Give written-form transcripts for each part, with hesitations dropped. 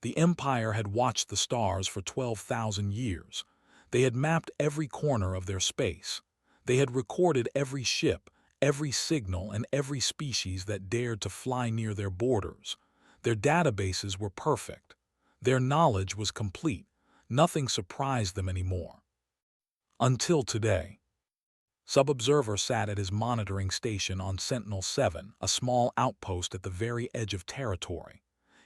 The Empire had watched the stars for 12,000 years. They had mapped every corner of their space. They had recorded every ship, every signal, and every species that dared to fly near their borders. Their databases were perfect. Their knowledge was complete. Nothing surprised them anymore. Until today. Sub-Observer sat at his monitoring station on Sentinel-7, a small outpost at the very edge of territory.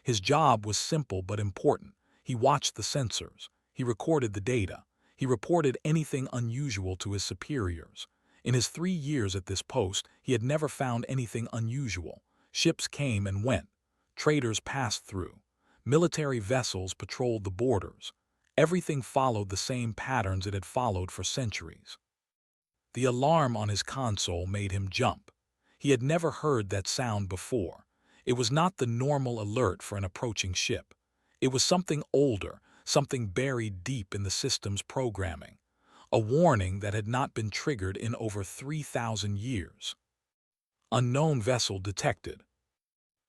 His job was simple but important. He watched the sensors. He recorded the data. He reported anything unusual to his superiors. In his 3 years at this post, he had never found anything unusual. Ships came and went. Traders passed through. Military vessels patrolled the borders. Everything followed the same patterns it had followed for centuries. The alarm on his console made him jump. He had never heard that sound before. It was not the normal alert for an approaching ship. It was something older, something buried deep in the system's programming. A warning that had not been triggered in over 3,000 years. Unknown vessel detected.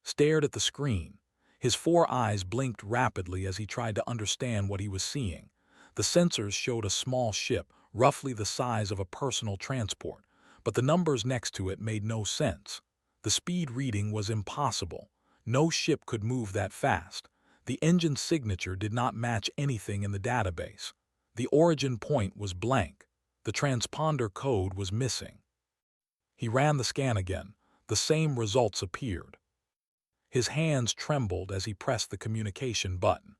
Stared at the screen. His 4 eyes blinked rapidly as he tried to understand what he was seeing. The sensors showed a small ship, roughly the size of a personal transport, but the numbers next to it made no sense. The speed reading was impossible. No ship could move that fast. The engine signature did not match anything in the database. The origin point was blank. The transponder code was missing. He ran the scan again. The same results appeared. His hands trembled as he pressed the communication button.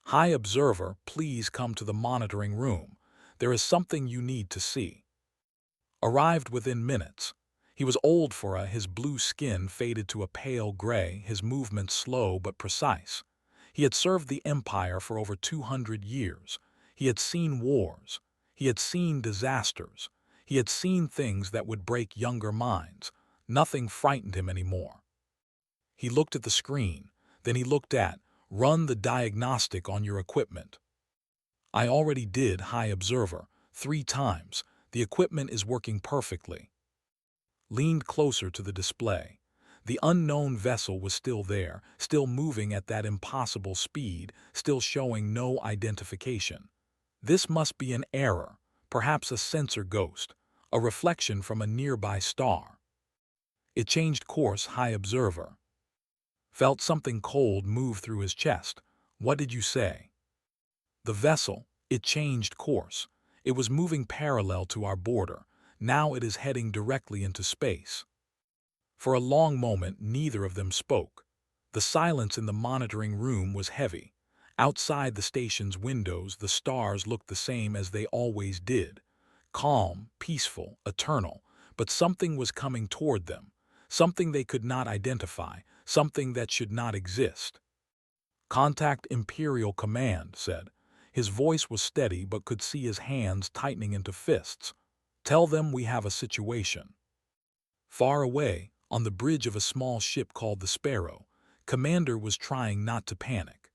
"High Observer, please come to the monitoring room. There is something you need to see." Arrived within minutes. He was old his blue skin faded to a pale gray, his movements slow but precise. He had served the Empire for over 200 years. He had seen wars. He had seen disasters. He had seen things that would break younger minds. Nothing frightened him anymore. He looked at the screen. Then he looked at, "Run the diagnostic on your equipment." "I already did, High Observer, 3 times. The equipment is working perfectly." Leaned closer to the display. The unknown vessel was still there, still moving at that impossible speed, still showing no identification. This must be an error, perhaps a sensor ghost, a reflection from a nearby star. It changed course, High Observer. Felt something cold move through his chest. "What did you say?" "The vessel, it changed course. It was moving parallel to our border. Now it is heading directly into space." For a long moment, neither of them spoke. The silence in the monitoring room was heavy. Outside the station's windows, the stars looked the same as they always did. Calm, peaceful, eternal. But something was coming toward them. Something they could not identify. Something that should not exist. "Contact Imperial Command," said. His voice was steady but could see his hands tightening into fists. "Tell them we have a situation." Far away, on the bridge of a small ship called the Sparrow, Commander was trying not to panic.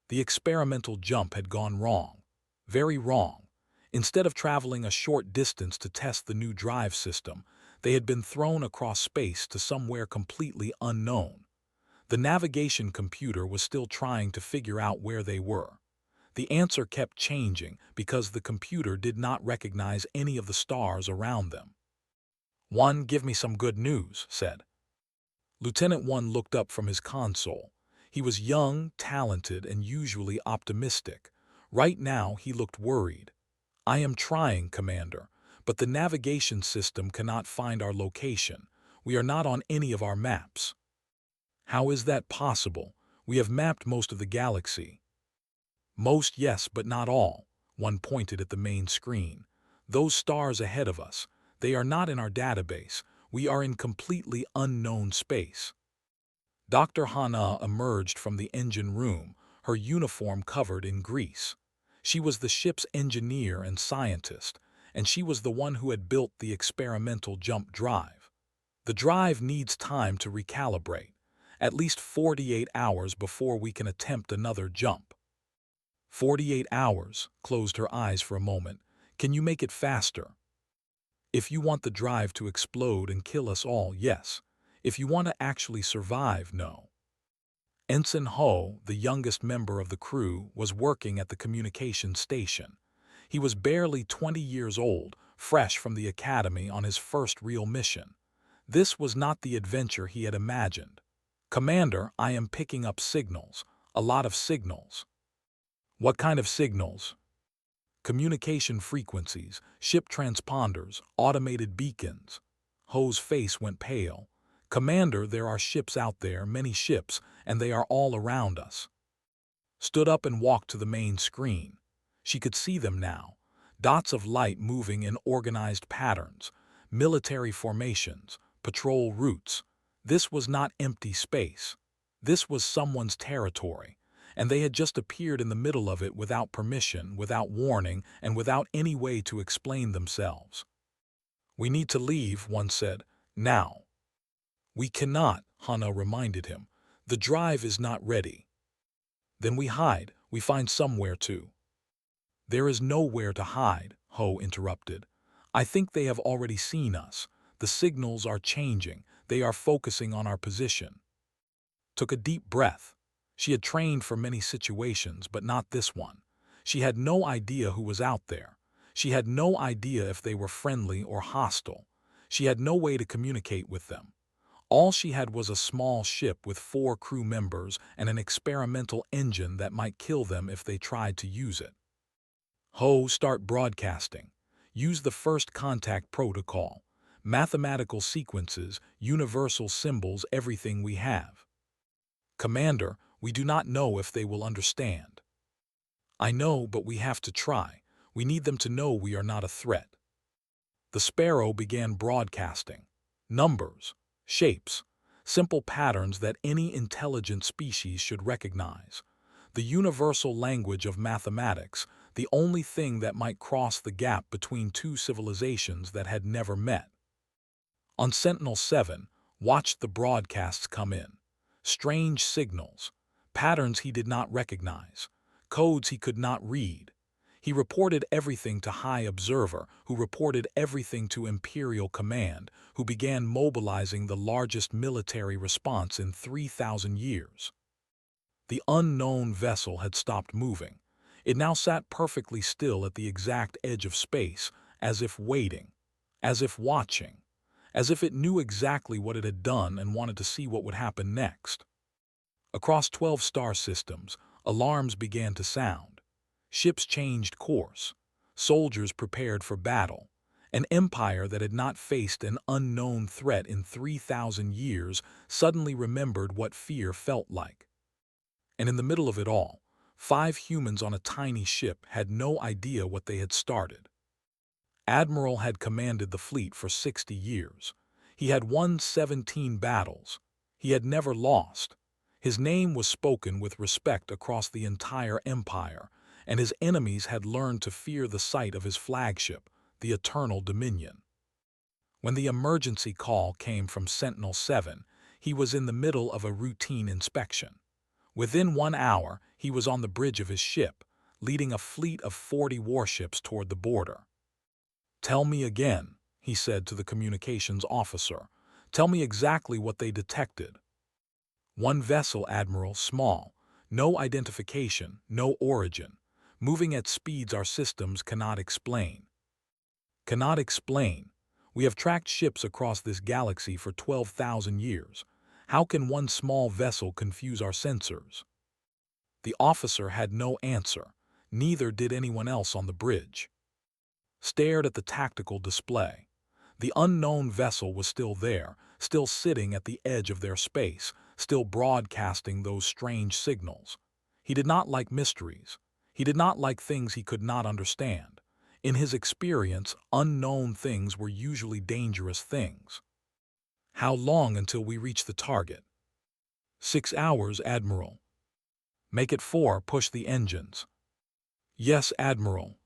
The experimental jump had gone wrong. Very wrong. Instead of traveling a short distance to test the new drive system, they had been thrown across space to somewhere completely unknown. The navigation computer was still trying to figure out where they were. The answer kept changing because the computer did not recognize any of the stars around them. "One, give me some good news," said. Lieutenant One looked up from his console. He was young, talented, and usually optimistic. Right now he looked worried. "I am trying, Commander, but the navigation system cannot find our location. We are not on any of our maps." "How is that possible? We have mapped most of the galaxy." "Most, yes, but not all." One pointed at the main screen. "Those stars ahead of us, they are not in our database. We are in completely unknown space." Dr. Hana emerged from the engine room, her uniform covered in grease. She was the ship's engineer and scientist, and she was the one who had built the experimental jump drive. "The drive needs time to recalibrate, at least 48 hours before we can attempt another jump." 48 hours, closed her eyes for a moment. "Can you make it faster?" "If you want the drive to explode and kill us all, yes. If you want to actually survive, no." Ensign Ho, the youngest member of the crew, was working at the communications station. He was barely 20 years old, fresh from the academy on his first real mission. This was not the adventure he had imagined. "Commander, I am picking up signals. A lot of signals." "What kind of signals?" "Communication frequencies, ship transponders, automated beacons." Ho's face went pale. "Commander, there are ships out there, many ships, and they are all around us." Stood up and walked to the main screen. She could see them now. Dots of light moving in organized patterns, military formations, patrol routes. This was not empty space. This was someone's territory, and they had just appeared in the middle of it without permission, without warning, and without any way to explain themselves. "We need to leave," one said. "Now." "We cannot," Hana reminded him. "The drive is not ready." "Then we hide. We find somewhere to." "There is nowhere to hide," Ho interrupted. "I think they have already seen us. The signals are changing. They are focusing on our position." Took a deep breath. She had trained for many situations, but not this one. She had no idea who was out there. She had no idea if they were friendly or hostile. She had no way to communicate with them. All she had was a small ship with 4 crew members and an experimental engine that might kill them if they tried to use it. "Ho, start broadcasting. Use the first contact protocol. Mathematical sequences, universal symbols, everything we have." "Commander, we do not know if they will understand." "I know, but we have to try. We need them to know we are not a threat." The Sparrow began broadcasting. Numbers, shapes, simple patterns that any intelligent species should recognize. The universal language of mathematics, the only thing that might cross the gap between two civilizations that had never met. On Sentinel-7, watched the broadcasts come in. Strange signals, patterns he did not recognize, codes he could not read. He reported everything to High Observer, who reported everything to Imperial Command, who began mobilizing the largest military response in 3,000 years. The unknown vessel had stopped moving. It now sat perfectly still at the exact edge of space, as if waiting, as if watching, as if it knew exactly what it had done and wanted to see what would happen next. Across 12 star systems, alarms began to sound. Ships changed course. Soldiers prepared for battle. An empire that had not faced an unknown threat in 3,000 years suddenly remembered what fear felt like. And in the middle of it all, 5 humans on a tiny ship had no idea what they had started. Admiral had commanded the fleet for 60 years. He had won 17 battles. He had never lost. His name was spoken with respect across the entire empire, and his enemies had learned to fear the sight of his flagship, the Eternal Dominion. When the emergency call came from Sentinel-7, he was in the middle of a routine inspection. Within 1 hour, he was on the bridge of his ship, leading a fleet of 40 warships toward the border. "Tell me again," he said to the communications officer. "Tell me exactly what they detected." "One vessel, Admiral, small. No identification, no origin. Moving at speeds our systems cannot explain." "Cannot explain? We have tracked ships across this galaxy for 12,000 years. How can one small vessel confuse our sensors?" The officer had no answer. Neither did anyone else on the bridge. Stared at the tactical display. The unknown vessel was still there, still sitting at the edge of their space, still broadcasting those strange signals. He did not like mysteries. He did not like things he could not understand. In his experience, unknown things were usually dangerous things. "How long until we reach the target?" 6 hours, Admiral." "Make it 4, push the engines." "Yes, Admiral."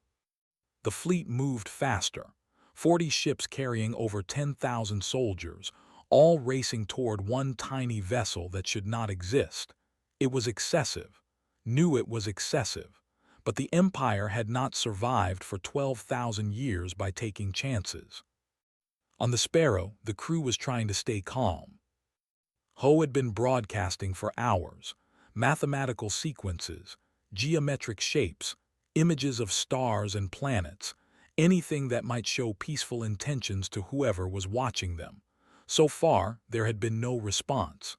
The fleet moved faster. 40 ships carrying over 10,000 soldiers, all racing toward one tiny vessel that should not exist. It was excessive. Knew it was excessive. But the Empire had not survived for 12,000 years by taking chances. On the Sparrow, the crew was trying to stay calm. Ho had been broadcasting for hours. Mathematical sequences, geometric shapes, images of stars and planets, anything that might show peaceful intentions to whoever was watching them. So far, there had been no response.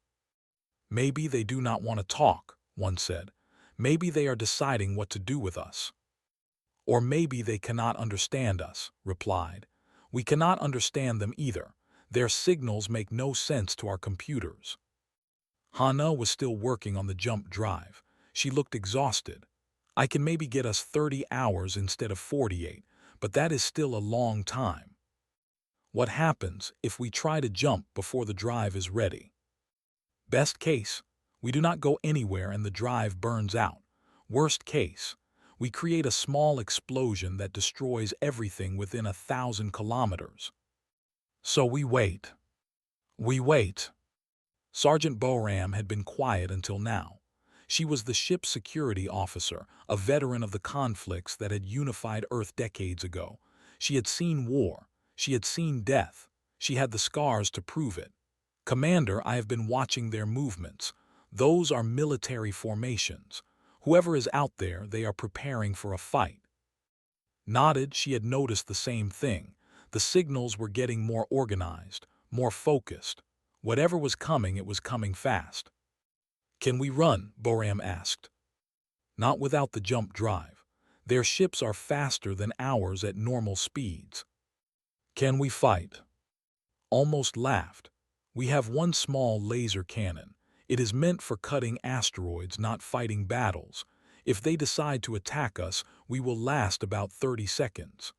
"Maybe they do not want to talk," one said. "Maybe they are deciding what to do with us." "Or maybe they cannot understand us," replied. "We cannot understand them either. Their signals make no sense to our computers." Hana was still working on the jump drive. She looked exhausted. "I can maybe get us 30 hours instead of 48, but that is still a long time." "What happens if we try to jump before the drive is ready?" "Best case, we do not go anywhere and the drive burns out. Worst case, we create a small explosion that destroys everything within 1,000 kilometers. So we wait. We wait." Sergeant Boram had been quiet until now. She was the ship's security officer, a veteran of the conflicts that had unified Earth decades ago. She had seen war. She had seen death. She had the scars to prove it. "Commander, I have been watching their movements. Those are military formations. Whoever is out there, they are preparing for a fight." Nodded, she had noticed the same thing. The signals were getting more organized, more focused. Whatever was coming, it was coming fast. "Can we run?" Boram asked. "Not without the jump drive. Their ships are faster than ours at normal speeds." "Can we fight?" Almost laughed. "We have one small laser cannon. It is meant for cutting asteroids, not fighting battles. If they decide to attack us, we will last about 30 seconds."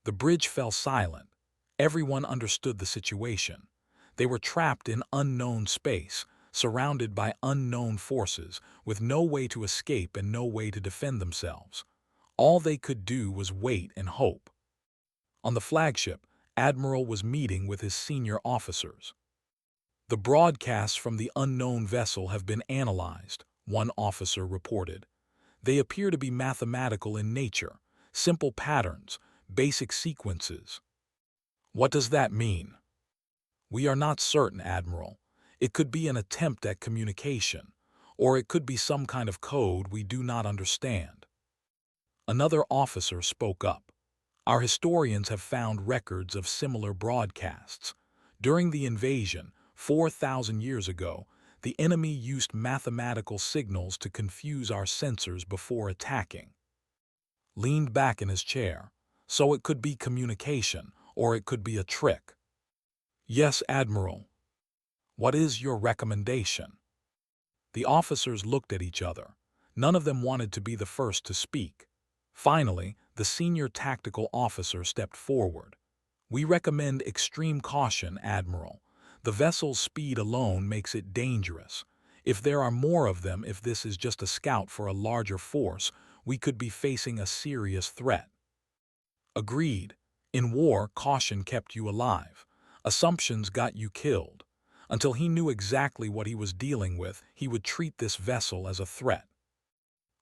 The bridge fell silent. Everyone understood the situation. They were trapped in unknown space, surrounded by unknown forces, with no way to escape and no way to defend themselves. All they could do was wait and hope. On the flagship, Admiral was meeting with his senior officers. "The broadcasts from the unknown vessel have been analyzed," one officer reported. "They appear to be mathematical in nature, simple patterns, basic sequences." "What does that mean?" "We are not certain, Admiral. It could be an attempt at communication, or it could be some kind of code we do not understand." Another officer spoke up. "Our historians have found records of similar broadcasts. During the invasion, 4,000 years ago, the enemy used mathematical signals to confuse our sensors before attacking." Leaned back in his chair. "So it could be communication, or it could be a trick." "Yes, Admiral." "What is your recommendation?" The officers looked at each other. None of them wanted to be the first to speak. Finally, the senior tactical officer stepped forward. "We recommend extreme caution, Admiral. The vessel's speed alone makes it dangerous. If there are more of them, if this is just a scout for a larger force, we could be facing a serious threat." "Agreed. In war, caution kept you alive. Assumptions got you killed. Until he knew exactly what he was dealing with, he would treat this vessel as a threat."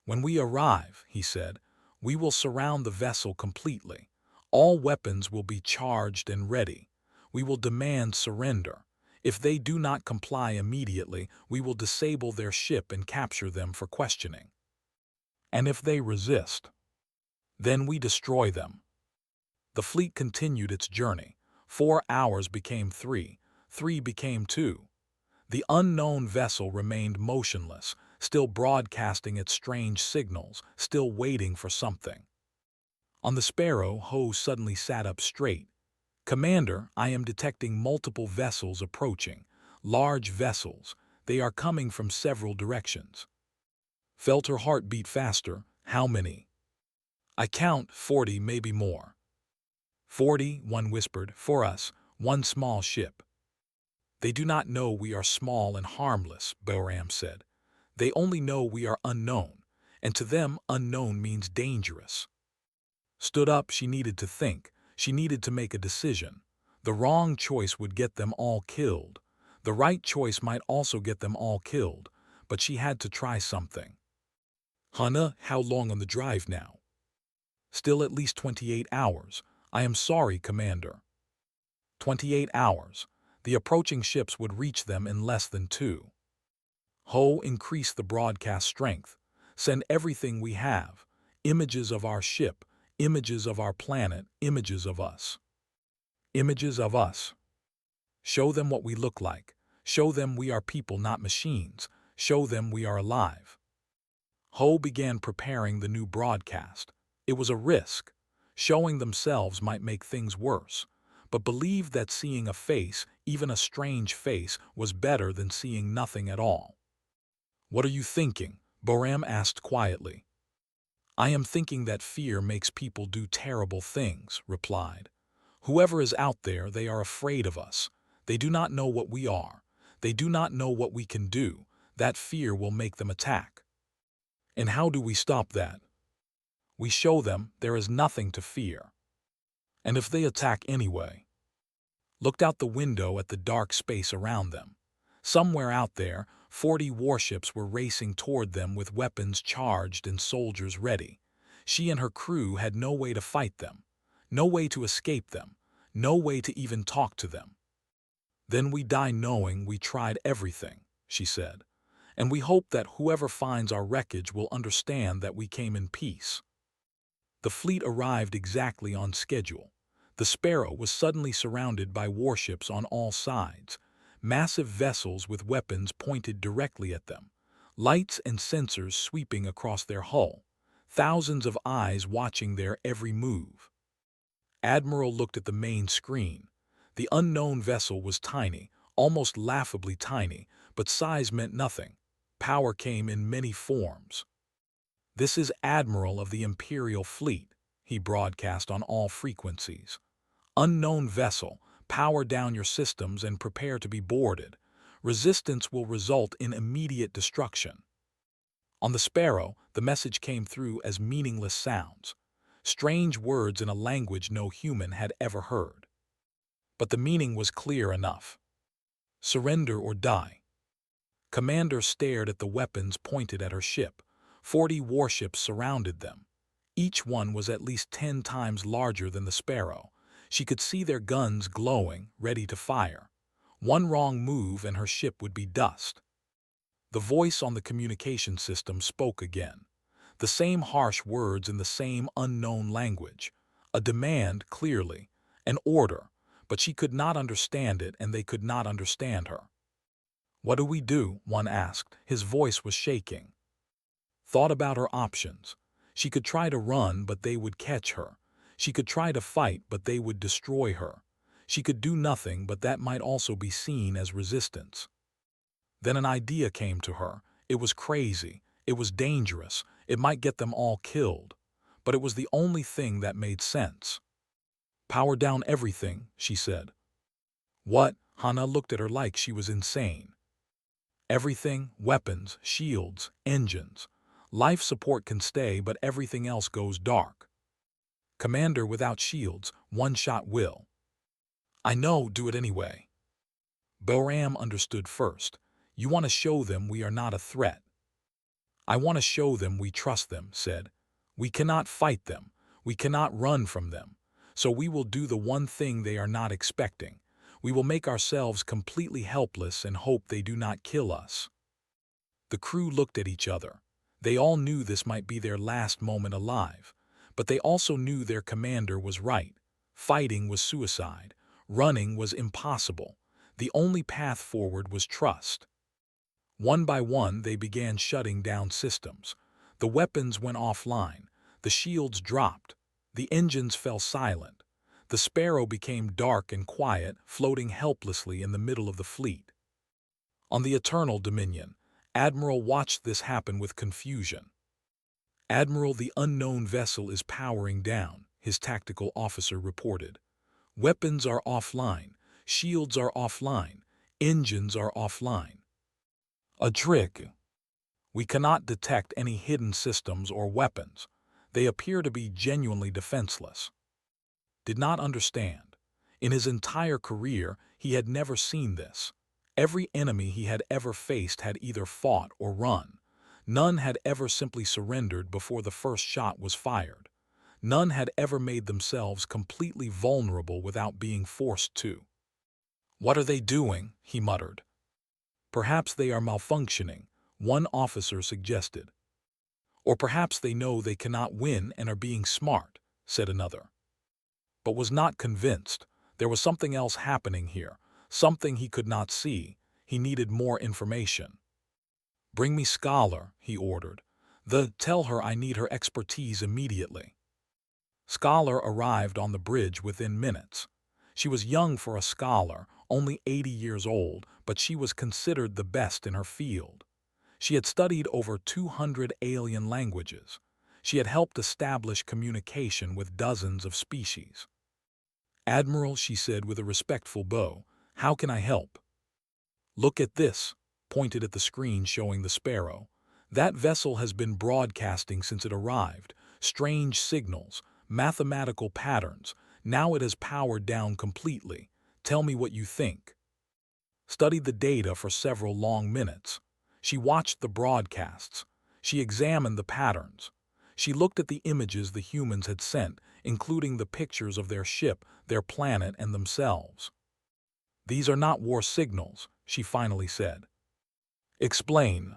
"When we arrive," he said, "we will surround the vessel completely. All weapons will be charged and ready. We will demand surrender. If they do not comply immediately, we will disable their ship and capture them for questioning. And if they resist, then we destroy them." The fleet continued its journey. 4 hours became 3, 3 became 2. The unknown vessel remained motionless, still broadcasting its strange signals, still waiting for something. On the Sparrow, Ho suddenly sat up straight. "Commander, I am detecting multiple vessels approaching. Large vessels. They are coming from several directions." Felt her heart beat faster. "How many?" "I count 40, maybe more." 40, one whispered. "For us, one small ship." "They do not know we are small and harmless," Boram said. "They only know we are unknown, and to them unknown means dangerous." Stood up, she needed to think. She needed to make a decision. The wrong choice would get them all killed. The right choice might also get them all killed, but she had to try something. "Hana, how long on the drive now?" "Still at least 28 hours. I am sorry, Commander." 28 hours. The approaching ships would reach them in less than 2. Ho, increase the broadcast strength. Send everything we have. Images of our ship, images of our planet, images of us. Images of us. Show them what we look like. Show them we are people, not machines. Show them we are alive. Ho began preparing the new broadcast. It was a risk. Showing themselves might make things worse, but believed that seeing a face, even a strange face, was better than seeing nothing at all. "What are you thinking?" Boram asked quietly. "I am thinking that fear makes people do terrible things," replied. "Whoever is out there, they are afraid of us. They do not know what we are. They do not know what we can do. That fear will make them attack." "And how do we stop that?" "We show them there is nothing to fear." "And if they attack anyway?" Looked out the window at the dark space around them. Somewhere out there, 40 warships were racing toward them with weapons charged and soldiers ready. She and her crew had no way to fight them, no way to escape them, no way to even talk to them. "Then we die knowing we tried everything," she said. "And we hope that whoever finds our wreckage will understand that we came in peace." The fleet arrived exactly on schedule. The Sparrow was suddenly surrounded by warships on all sides, massive vessels with weapons pointed directly at them, lights and sensors sweeping across their hull, thousands of eyes watching their every move. Admiral looked at the main screen. The unknown vessel was tiny, almost laughably tiny, but size meant nothing. Power came in many forms. "This is Admiral of the Imperial Fleet," he broadcast on all frequencies. "Unknown vessel, power down your systems and prepare to be boarded. Resistance will result in immediate destruction." On the Sparrow, the message came through as meaningless sounds, strange words in a language no human had ever heard. But the meaning was clear enough. "Surrender or die." Commander stared at the weapons pointed at her ship. 40 warships surrounded them. Each one was at least 10 times larger than the Sparrow. She could see their guns glowing, ready to fire. One wrong move and her ship would be dust. The voice on the communication system spoke again. The same harsh words in the same unknown language. A demand, clearly. An order. But she could not understand it and they could not understand her. "What do we do?" one asked. His voice was shaking. Thought about her options. She could try to run, but they would catch her. She could try to fight, but they would destroy her. She could do nothing, but that might also be seen as resistance. Then an idea came to her. It was crazy. It was dangerous. It might get them all killed. But it was the only thing that made sense. "Power down everything," she said. "What?" Hannah looked at her like she was insane. "Everything, weapons, shields, engines. Life support can stay, but everything else goes dark. Commander, without shields, one shot will." "I know, do it anyway." Boram understood first. "You want to show them we are not a threat." "I want to show them we trust them," said. "We cannot fight them. We cannot run from them. So we will do the one thing they are not expecting. We will make ourselves completely helpless and hope they do not kill us." The crew looked at each other. They all knew this might be their last moment alive, but they also knew their commander was right. Fighting was suicide. Running was impossible. The only path forward was trust. One by one, they began shutting down systems. The weapons went offline. The shields dropped. The engines fell silent. The Sparrow became dark and quiet, floating helplessly in the middle of the fleet. On the Eternal Dominion, Admiral watched this happen with confusion. "Admiral, the unknown vessel is powering down," his tactical officer reported. "Weapons are offline. Shields are offline. Engines are offline." "A trick." "We cannot detect any hidden systems or weapons. They appear to be genuinely defenseless." Did not understand. In his entire career, he had never seen this. Every enemy he had ever faced had either fought or run. None had ever simply surrendered before the first shot was fired. None had ever made themselves completely vulnerable without being forced to. "What are they doing?" he muttered. "Perhaps they are malfunctioning. one officer suggested. Or perhaps they know they cannot win and are being smart, said another. But was not convinced. There was something else happening here, something he could not see. He needed more information. Bring me Scholar, he ordered. Tell her I need her expertise immediately. Scholar arrived on the bridge within minutes. She was young for a scholar, only 80 years old, but she was considered the best in her field. She had studied over 200 alien languages. She had helped establish communication with dozens of species. Admiral, she said with a respectful bow, how can I help? Look at this, pointed at the screen showing the Sparrow. That vessel has been broadcasting since it arrived. Strange signals, mathematical patterns. Now it has powered down completely. Tell me what you think. Studied the data for several long minutes. She watched the broadcasts. She examined the patterns. She looked at the images the humans had sent, including the pictures of their ship, their planet, and themselves. These are not war signals, she finally said. Explain.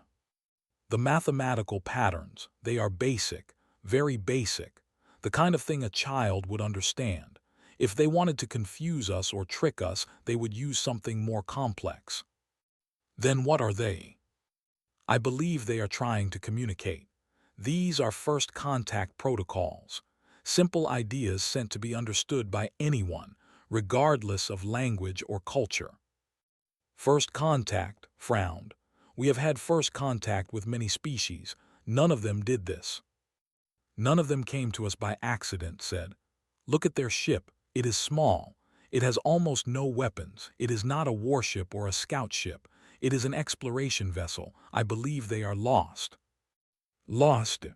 The mathematical patterns, they are basic, very basic, the kind of thing a child would understand. If they wanted to confuse us or trick us, they would use something more complex. Then what are they? I believe they are trying to communicate. These are first contact protocols, simple ideas sent to be understood by anyone, regardless of language or culture. First contact, frowned. We have had first contact with many species. None of them did this. None of them came to us by accident, said. Look at their ship. It is small. It has almost no weapons. It is not a warship or a scout ship. It is an exploration vessel. I believe they are lost. Lost?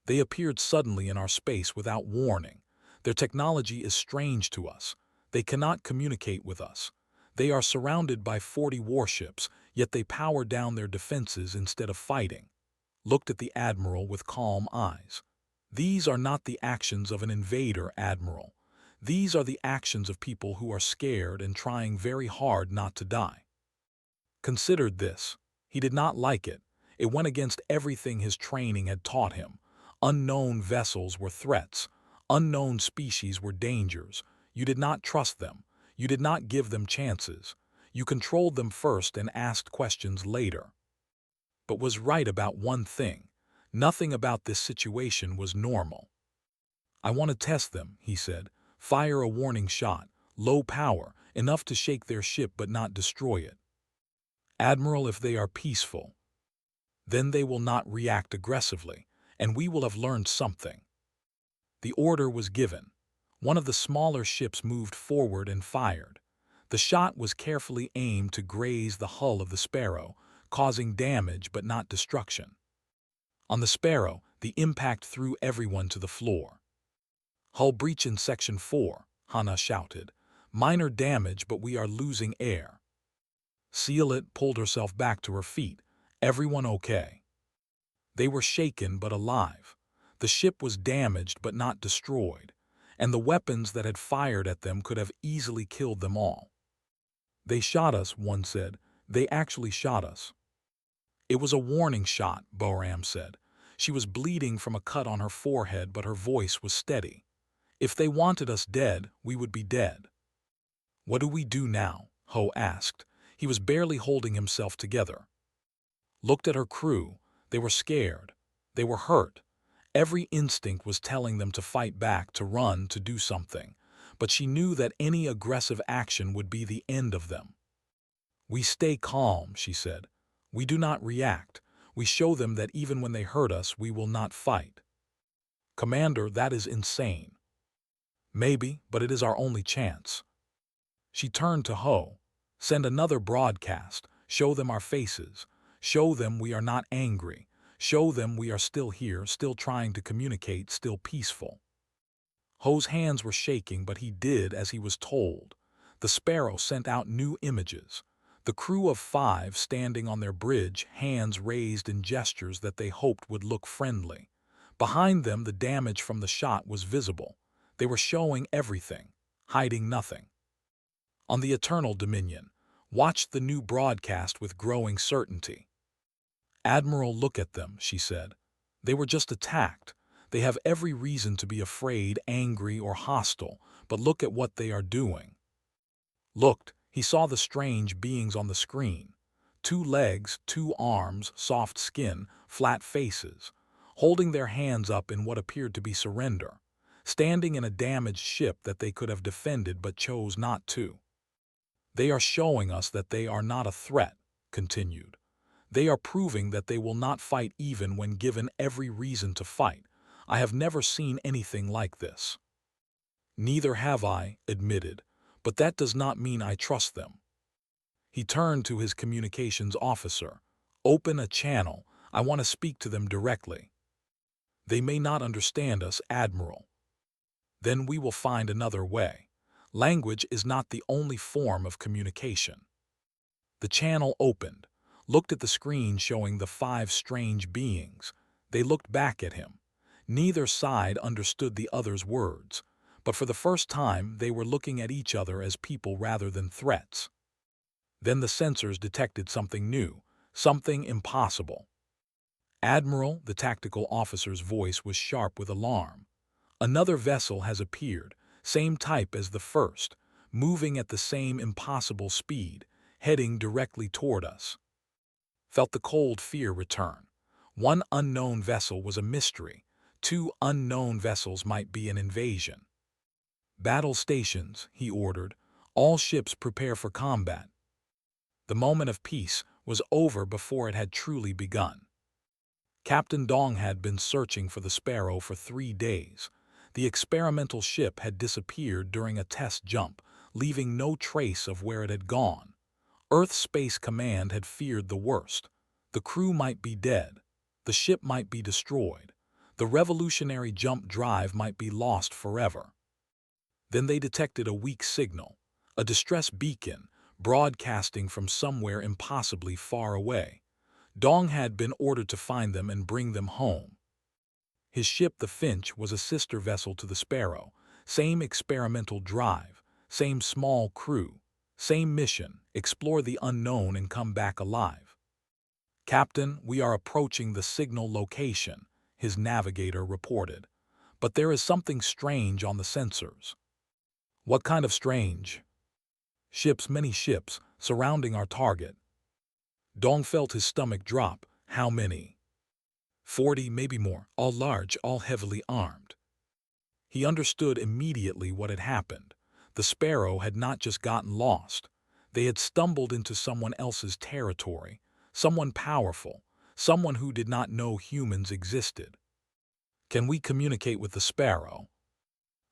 They appeared suddenly in our space without warning. Their technology is strange to us. They cannot communicate with us. They are surrounded by 40 warships, yet they power down their defenses instead of fighting. Looked at the Admiral with calm eyes. These are not the actions of an invader, Admiral. These are the actions of people who are scared and trying very hard not to die. Considered this. He did not like it. It went against everything his training had taught him. Unknown vessels were threats. Unknown species were dangers. You did not trust them. You did not give them chances. You controlled them first and asked questions later. But was right about one thing. Nothing about this situation was normal. I want to test them, he said. Fire a warning shot. Low power, enough to shake their ship but not destroy it. Admiral, if they are peaceful, then they will not react aggressively, and we will have learned something. The order was given. One of the smaller ships moved forward and fired. The shot was carefully aimed to graze the hull of the Sparrow, causing damage but not destruction. On the Sparrow, the impact threw everyone to the floor. Hull breach in Section 4, Hannah shouted. Minor damage, but we are losing air. Seal-It pulled herself back to her feet. Everyone okay? They were shaken but alive. The ship was damaged but not destroyed, and the weapons that had fired at them could have easily killed them all. They shot us, one said. They actually shot us. It was a warning shot, Boram said. She was bleeding from a cut on her forehead, but her voice was steady. If they wanted us dead, we would be dead. What do we do now? Ho asked. He was barely holding himself together. Looked at her crew. They were scared. They were hurt. Every instinct was telling them to fight back, to run, to do something. But she knew that any aggressive action would be the end of them. We stay calm, she said. We do not react. We show them that even when they hurt us, we will not fight. Commander, that is insane. Maybe, but it is our only chance. She turned to Ho. Send another broadcast. Show them our faces. Show them we are not angry. Show them we are still here, still trying to communicate, still peaceful. Ho's hands were shaking, but he did as he was told. The Sparrow sent out new images. The crew of 5 standing on their bridge, hands raised in gestures that they hoped would look friendly. Behind them, the damage from the shot was visible. They were showing everything, hiding nothing. On the Eternal Dominion, watched the new broadcast with growing certainty. "Admiral, look at them," she said. "They were just attacked. They have every reason to be afraid, angry, or hostile, but look at what they are doing." Looked, he saw the strange beings on the screen. 2 legs, 2 arms, soft skin, flat faces, holding their hands up in what appeared to be surrender, standing in a damaged ship that they could have defended but chose not to. "They are showing us that they are not a threat," continued. "They are proving that they will not fight even when given every reason to fight. I have never seen anything like this." "Neither have I," admitted, "but that does not mean I trust them." He turned to his communications officer. "Open a channel. I want to speak to them directly." "They may not understand us, Admiral." "Then we will find another way. Language is not the only form of communication." The channel opened, looked at the screen showing the 5 strange beings. They looked back at him. Neither side understood the other's words, but for the first time they were looking at each other as people rather than threats. Then the sensors detected something new, something impossible. "Admiral," the tactical officer's voice was sharp with alarm. "Another vessel has appeared, same type as the first, moving at the same impossible speed, heading directly toward us." Felt the cold fear return. One unknown vessel was a mystery. 2 unknown vessels might be an invasion. "Battle stations," he ordered. "All ships prepare for combat." The moment of peace was over before it had truly begun. Captain Dong had been searching for the Sparrow for 3 days. The experimental ship had disappeared during a test jump, leaving no trace of where it had gone. Earth Space Command had feared the worst. The crew might be dead. The ship might be destroyed. The revolutionary jump drive might be lost forever. Then they detected a weak signal, a distress beacon, broadcasting from somewhere impossibly far away. Dong had been ordered to find them and bring them home. His ship, the Finch, was a sister vessel to the Sparrow. Same experimental drive, same small crew, same mission: explore the unknown and come back alive. "Captain, we are approaching the signal location," his navigator reported. "But there is something strange on the sensors." "What kind of strange?" "Ships, many ships, surrounding our target." Dong felt his stomach drop. "How many?" 40, maybe more, all large, all heavily armed." He understood immediately what had happened. The Sparrow had not just gotten lost. They had stumbled into someone else's territory, someone powerful, someone who did not know humans existed. "Can we communicate with the Sparrow?"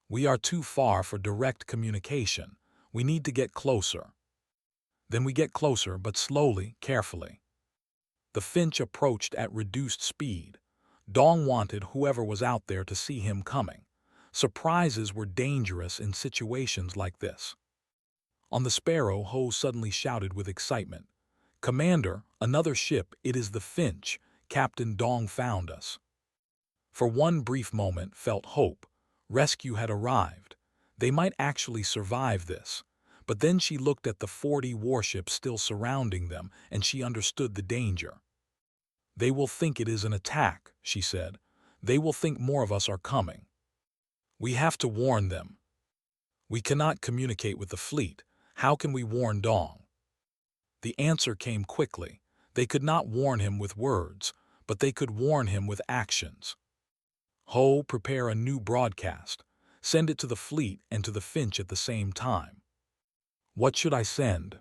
"We are too far for direct communication. We need to get closer." "Then we get closer, but slowly, carefully." The Finch approached at reduced speed. Dong wanted whoever was out there to see him coming. Surprises were dangerous in situations like this. On the Sparrow, Ho suddenly shouted with excitement, "Commander, another ship, it is the Finch. Captain Dong found us." For one brief moment felt hope. Rescue had arrived. They might actually survive this. But then she looked at the 40 warships still surrounding them, and she understood the danger. "They will think it is an attack," she said. "They will think more of us are coming. We have to warn them." "We cannot communicate with the fleet. How can we warn Dong?" The answer came quickly. They could not warn him with words, but they could warn him with actions. "Ho, prepare a new broadcast. Send it to the fleet and to the Finch at the same time." "What should I send?"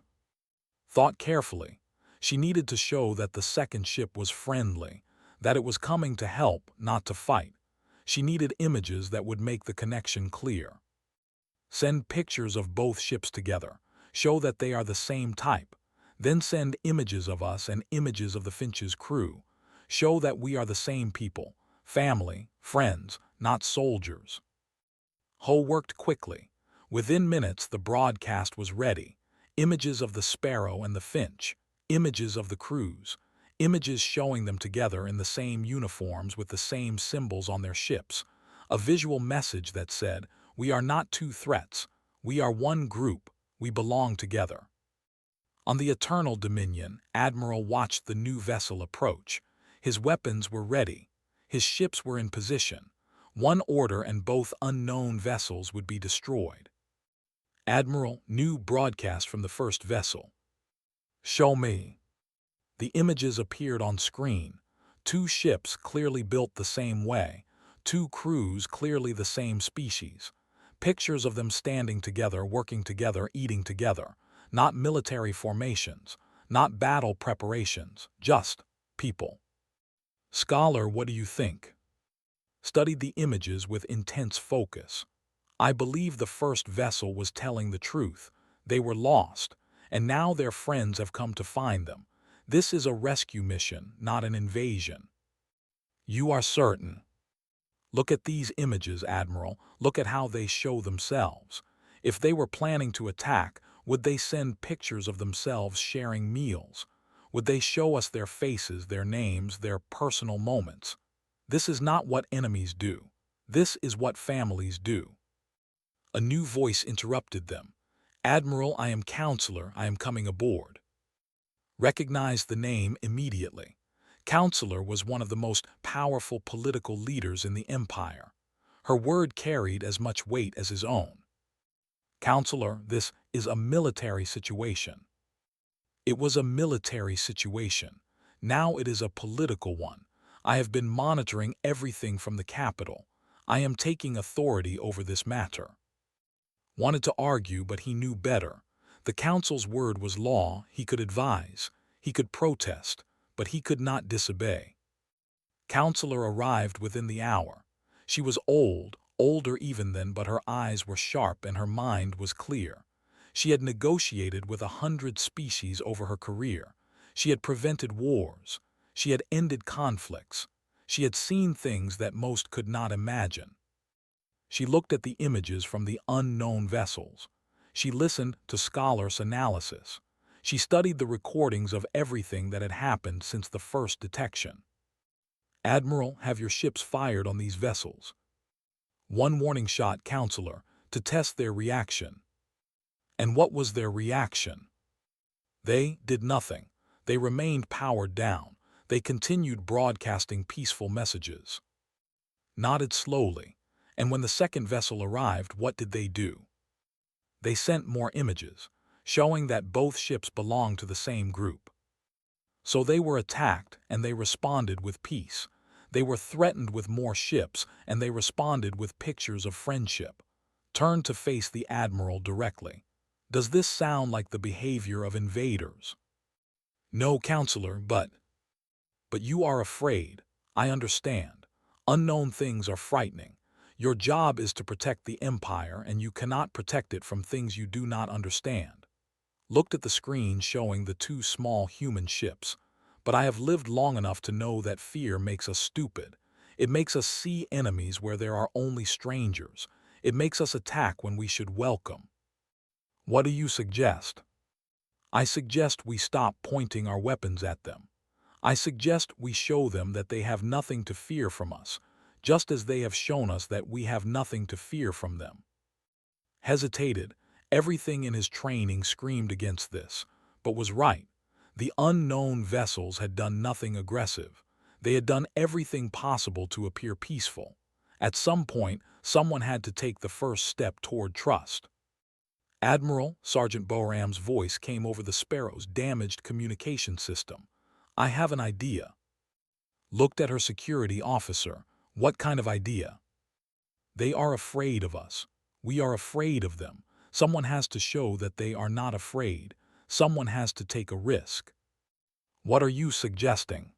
Thought carefully. She needed to show that the second ship was friendly, that it was coming to help, not to fight. She needed images that would make the connection clear. "Send pictures of both ships together. Show that they are the same type. Then send images of us and images of the Finch's crew. Show that we are the same people, family, friends, not soldiers." Ho worked quickly. Within minutes the broadcast was ready. Images of the Sparrow and the Finch, images of the crews, images showing them together in the same uniforms with the same symbols on their ships. A visual message that said, "We are not 2 threats. We are one group. We belong together." On the Eternal Dominion, Admiral watched the new vessel approach. His weapons were ready. His ships were in position. One order and both unknown vessels would be destroyed. Admiral, new broadcast from the first vessel. Show me. The images appeared on screen. Two ships clearly built the same way. Two crews clearly the same species. Pictures of them standing together, working together, eating together. Not military formations, not battle preparations, just people. Scholar, what do you think? Studied the images with intense focus. I believe the first vessel was telling the truth. They were lost, and now their friends have come to find them. This is a rescue mission, not an invasion. You are certain. Look at these images, Admiral. Look at how they show themselves. If they were planning to attack, would they send pictures of themselves sharing meals? Would they show us their faces, their names, their personal moments? This is not what enemies do. This is what families do. A new voice interrupted them. Admiral, I am Counselor. I am coming aboard. Recognized the name immediately. Counselor was one of the most powerful political leaders in the Empire. Her word carried as much weight as his own. Counselor, this is a military situation. It was a military situation. Now it is a political one. I have been monitoring everything from the capital. I am taking authority over this matter. Wanted to argue, but he knew better. The council's word was law. He could advise. He could protest, but he could not disobey. Counselor arrived within the hour. She was old, older even then, but her eyes were sharp and her mind was clear. She had negotiated with 100 species over her career. She had prevented wars. She had ended conflicts. She had seen things that most could not imagine. She looked at the images from the unknown vessels. She listened to scholars' analysis. She studied the recordings of everything that had happened since the first detection. Admiral, have your ships fired on these vessels. One warning shot, Counselor, to test their reaction. And what was their reaction? They did nothing. They remained powered down. They continued broadcasting peaceful messages. Nodded slowly. And when the second vessel arrived, what did they do? They sent more images, showing that both ships belonged to the same group. So they were attacked, and they responded with peace. They were threatened with more ships, and they responded with pictures of friendship. Turned to face the Admiral directly. Does this sound like the behavior of invaders? No, Counselor, but you are afraid. I understand. Unknown things are frightening. Your job is to protect the Empire, and you cannot protect it from things you do not understand. Looked at the screen showing the two small human ships. But I have lived long enough to know that fear makes us stupid. It makes us see enemies where there are only strangers. It makes us attack when we should welcome. What do you suggest? I suggest we stop pointing our weapons at them. I suggest we show them that they have nothing to fear from us, just as they have shown us that we have nothing to fear from them. Hesitated. Everything in his training screamed against this, but was right. The unknown vessels had done nothing aggressive. They had done everything possible to appear peaceful. At some point, someone had to take the first step toward trust. Admiral, Sergeant Boram's voice came over the Sparrow's damaged communication system. I have an idea. Looked at her security officer. What kind of idea? They are afraid of us. We are afraid of them. Someone has to show that they are not afraid. Someone has to take a risk. What are you suggesting?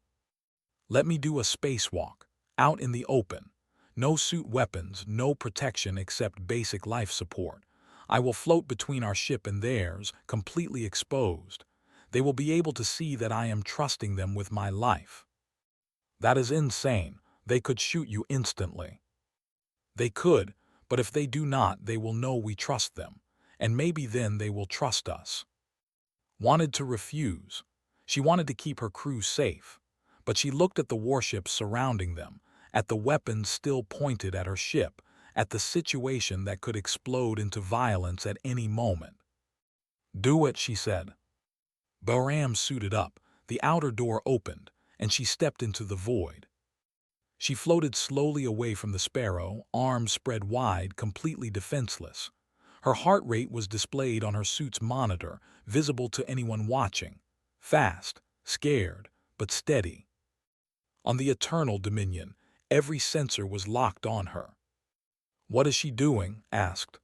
Let me do a spacewalk, out in the open. No suit weapons, no protection except basic life support. I will float between our ship and theirs, completely exposed. They will be able to see that I am trusting them with my life. That is insane. They could shoot you instantly. They could, but if they do not, they will know we trust them, and maybe then they will trust us. Wanted to refuse. She wanted to keep her crew safe, but she looked at the warships surrounding them, at the weapons still pointed at her ship, at the situation that could explode into violence at any moment. Do it, she said. Bahram suited up, the outer door opened, and she stepped into the void. She floated slowly away from the sparrow, arms spread wide, completely defenseless. Her heart rate was displayed on her suit's monitor, visible to anyone watching. Fast, scared, but steady. On the Eternal Dominion, every sensor was locked on her. "What is she doing?" asked.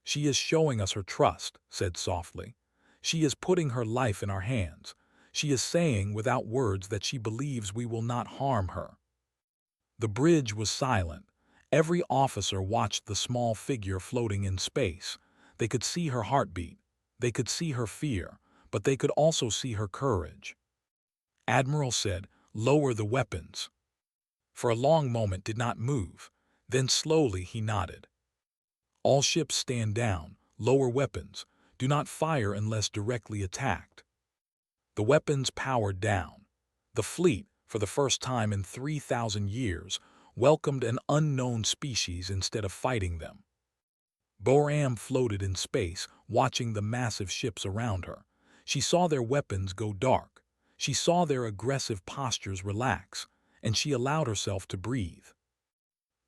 "She is showing us her trust," said softly. "She is putting her life in our hands. She is saying without words that she believes we will not harm her." The bridge was silent. Every officer watched the small figure floating in space. They could see her heartbeat. They could see her fear, but they could also see her courage. Admiral said, "Lower the weapons." For a long moment did not move. Then slowly he nodded. "All ships stand down. Lower weapons. Do not fire unless directly attacked." The weapons powered down. The fleet, for the first time in 3,000 years, welcomed an unknown species instead of fighting them. Bahram floated in space, watching the massive ships around her. She saw their weapons go dark. She saw their aggressive postures relax, and she allowed herself to breathe.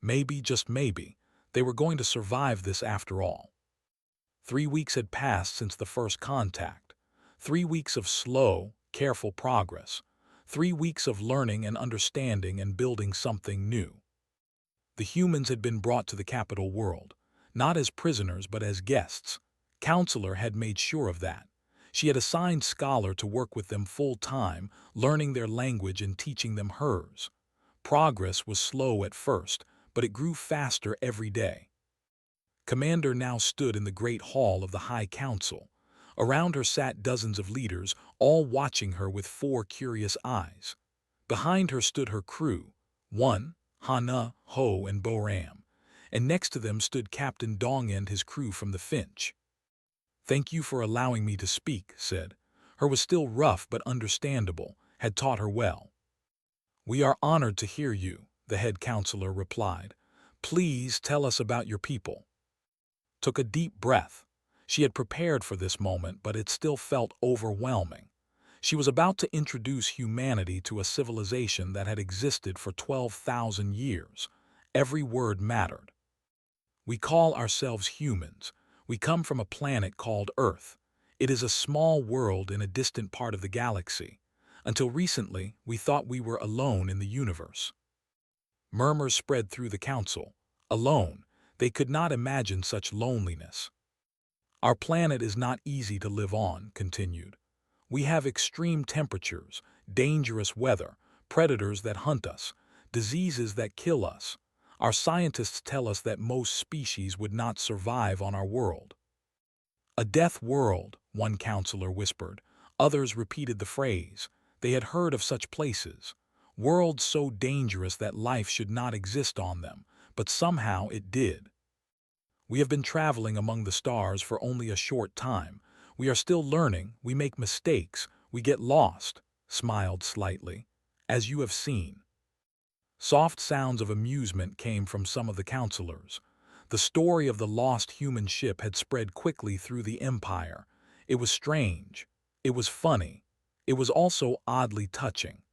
Maybe, just maybe, they were going to survive this after all. 3 weeks had passed since the first contact. 3 weeks of slow, careful progress. 3 weeks of learning and understanding and building something new. The humans had been brought to the capital world, not as prisoners but as guests. Counselor had made sure of that. She had assigned Scholar to work with them full-time, learning their language and teaching them hers. Progress was slow at first, but it grew faster every day. Commander now stood in the great hall of the High Council. Around her sat dozens of leaders, all watching her with 4 curious eyes. Behind her stood her crew, one, Hana, Ho, and Bahram, and next to them stood Captain Dong and his crew from the Finch. "Thank you for allowing me to speak," said. Her was still rough but understandable, had taught her well. "We are honored to hear you," the head counselor replied. "Please tell us about your people." Took a deep breath. She had prepared for this moment, but it still felt overwhelming. She was about to introduce humanity to a civilization that had existed for 12,000 years. Every word mattered. "We call ourselves humans. We come from a planet called Earth. It is a small world in a distant part of the galaxy. Until recently, we thought we were alone in the universe." Murmurs spread through the council. Alone. They could not imagine such loneliness. "Our planet is not easy to live on," continued. "We have extreme temperatures, dangerous weather, predators that hunt us, diseases that kill us. Our scientists tell us that most species would not survive on our world." "A death world," one counselor whispered. Others repeated the phrase. They had heard of such places. Worlds so dangerous that life should not exist on them, but somehow it did. "We have been traveling among the stars for only a short time. We are still learning, we make mistakes, we get lost," smiled slightly, "as you have seen." Soft sounds of amusement came from some of the counselors. The story of the lost human ship had spread quickly through the Empire. It was strange. It was funny. It was also oddly touching.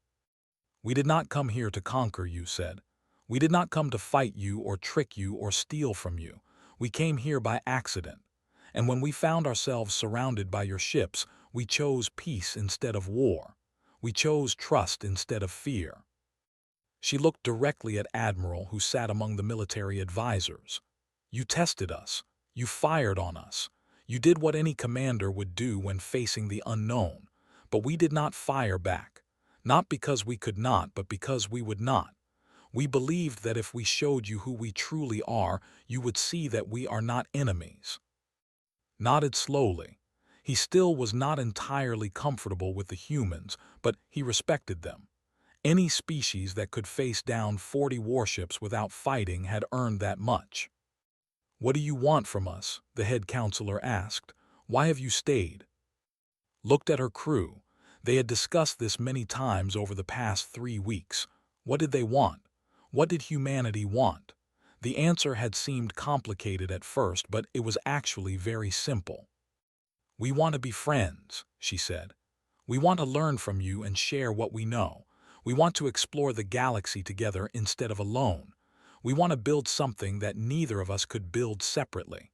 "We did not come here to conquer you," said. "We did not come to fight you or trick you or steal from you. We came here by accident. And when we found ourselves surrounded by your ships, we chose peace instead of war. We chose trust instead of fear." She looked directly at Admiral, who sat among the military advisors. "You tested us. You fired on us. You did what any commander would do when facing the unknown. But we did not fire back. Not because we could not, but because we would not. We believed that if we showed you who we truly are, you would see that we are not enemies." Nodded slowly. He still was not entirely comfortable with the humans, but he respected them. Any species that could face down 40 warships without fighting had earned that much. "What do you want from us?" the head counselor asked. "Why have you stayed?" Looked at her crew. They had discussed this many times over the past 3 weeks. What did they want? What did humanity want? The answer had seemed complicated at first, but it was actually very simple. "We want to be friends," she said. We want to learn from you and share what we know. We want to explore the galaxy together instead of alone. We want to build something that neither of us could build separately."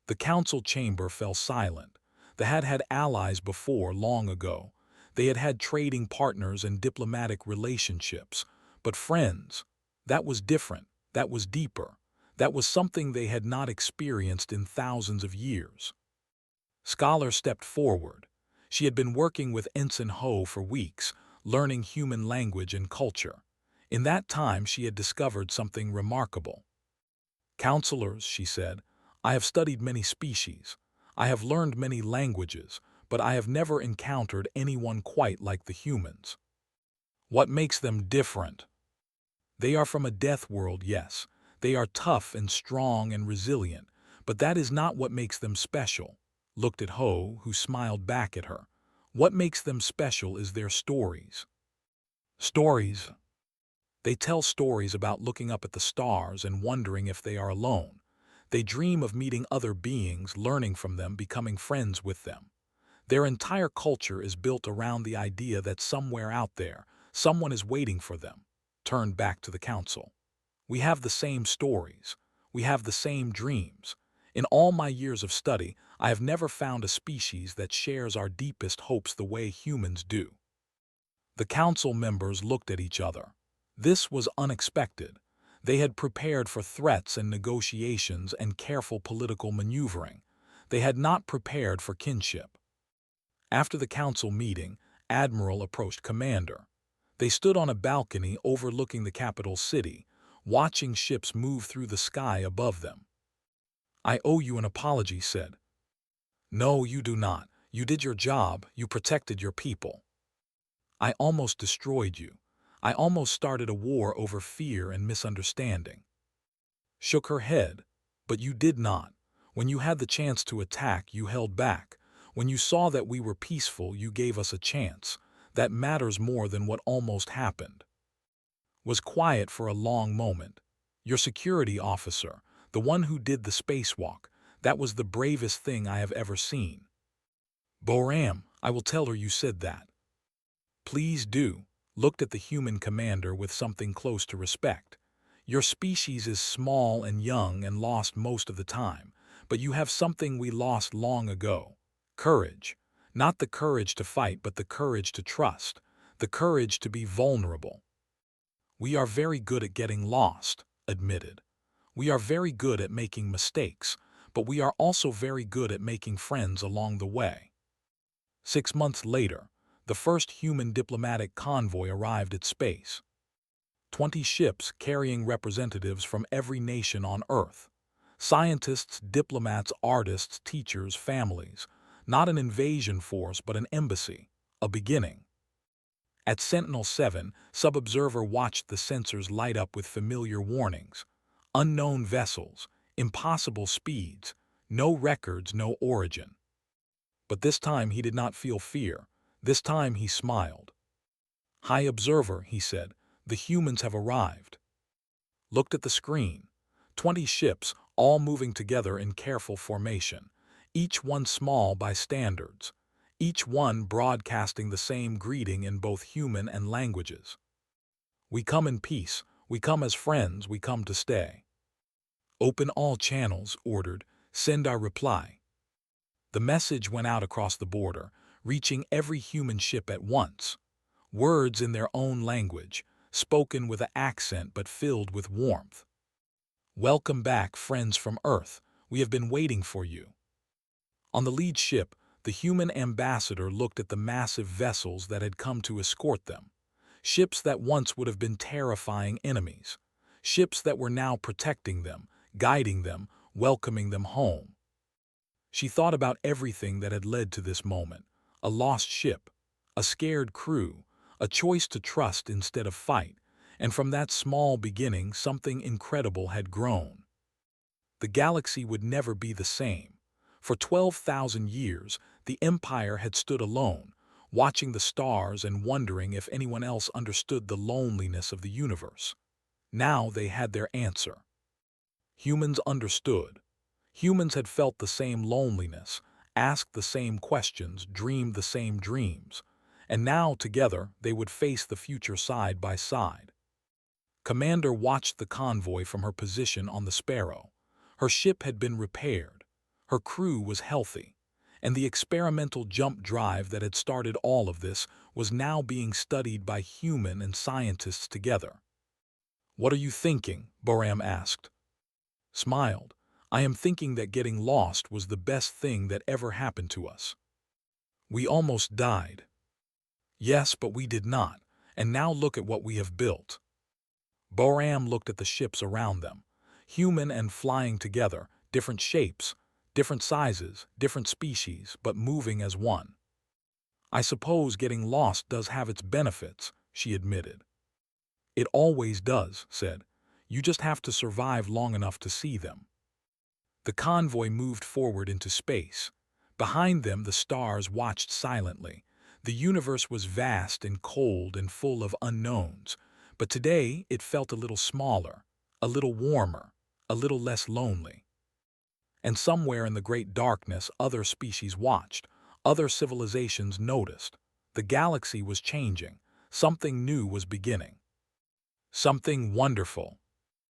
The council chamber fell silent. They had had allies before long ago. They had had trading partners and diplomatic relationships. But friends, that was different. That was deeper. That was something they had not experienced in thousands of years. Scholar stepped forward. She had been working with Ensign Ho for weeks, learning human language and culture. In that time, she had discovered something remarkable. "Counselors," she said, "I have studied many species. I have learned many languages, but I have never encountered anyone quite like the humans. What makes them different? They are from a death world, yes. They are tough and strong and resilient, but that is not what makes them special." Looked at Ho, who smiled back at her. "What makes them special is their stories." Stories. They tell stories about looking up at the stars and wondering if they are alone. They dream of meeting other beings, learning from them, becoming friends with them. Their entire culture is built around the idea that somewhere out there, someone is waiting for them. Turned back to the council. "We have the same stories. We have the same dreams. In all my years of study, I have never found a species that shares our deepest hopes the way humans do." The council members looked at each other. This was unexpected. They had prepared for threats and negotiations and careful political maneuvering. They had not prepared for kinship. After the council meeting, Admiral approached Commander. They stood on a balcony overlooking the capital city, watching ships move through the sky above them. "I owe you an apology," said. "No, you do not. You did your job. You protected your people." "I almost destroyed you. I almost started a war over fear and misunderstanding." Shook her head. "But you did not. When you had the chance to attack, you held back. When you saw that we were peaceful, you gave us a chance. That matters more than what almost happened." Was quiet for a long moment. "Your security officer, the one who did the spacewalk, that was the bravest thing I have ever seen." "Boram, I will tell her you said that." "Please do." Looked at the human commander with something close to respect. "Your species is small and young and lost most of the time, but you have something we lost long ago. Courage. Not the courage to fight, but the courage to trust. The courage to be vulnerable." "We are very good at getting lost," admitted. "We are very good at making mistakes, but we are also very good at making friends along the way." 6 months later, the first human diplomatic convoy arrived at space. 20 ships carrying representatives from every nation on Earth. Scientists, diplomats, artists, teachers, families. Not an invasion force, but an embassy. A beginning. At Sentinel-7, Sub-Observer watched the sensors light up with familiar warnings. Unknown vessels, impossible speeds, no records, no origin. But this time he did not feel fear. This time he smiled. "High Observer," he said, "the humans have arrived." Looked at the screen. 20 ships, all moving together in careful formation. Each one small by standards. Each one broadcasting the same greeting in both human and languages. "We come in peace. We come as friends. We come to stay." "Open all channels," ordered. "Send our reply." The message went out across the border, reaching every human ship at once. Words in their own language, spoken with an accent but filled with warmth. "Welcome back, friends from Earth. We have been waiting for you." On the lead ship, the human ambassador looked at the massive vessels that had come to escort them. Ships that once would have been terrifying enemies. Ships that were now protecting them, guiding them, welcoming them home. She thought about everything that had led to this moment. A lost ship, a scared crew, a choice to trust instead of fight, and from that small beginning something incredible had grown. The galaxy would never be the same. For 12,000 years, the Empire had stood alone, watching the stars and wondering if anyone else understood the loneliness of the universe. Now they had their answer. Humans understood. Humans had felt the same loneliness, asked the same questions, dreamed the same dreams. And now, together, they would face the future side by side. Commander watched the convoy from her position on the Sparrow. Her ship had been repaired. Her crew was healthy. And the experimental jump drive that had started all of this was now being studied by human and scientists together. "What are you thinking?" Boram asked. Smiled. "I am thinking that getting lost was the best thing that ever happened to us. We almost died. Yes, but we did not, and now look at what we have built." Boram looked at the ships around them, human and flying together, different shapes, different sizes, different species, but moving as one. "I suppose getting lost does have its benefits," she admitted. "It always does," said. "You just have to survive long enough to see them." The convoy moved forward into space. Behind them, the stars watched silently. The universe was vast and cold and full of unknowns, but today it felt a little smaller, a little warmer, a little less lonely. And somewhere in the great darkness, other species watched, other civilizations noticed. The galaxy was changing. Something new was beginning. Something wonderful.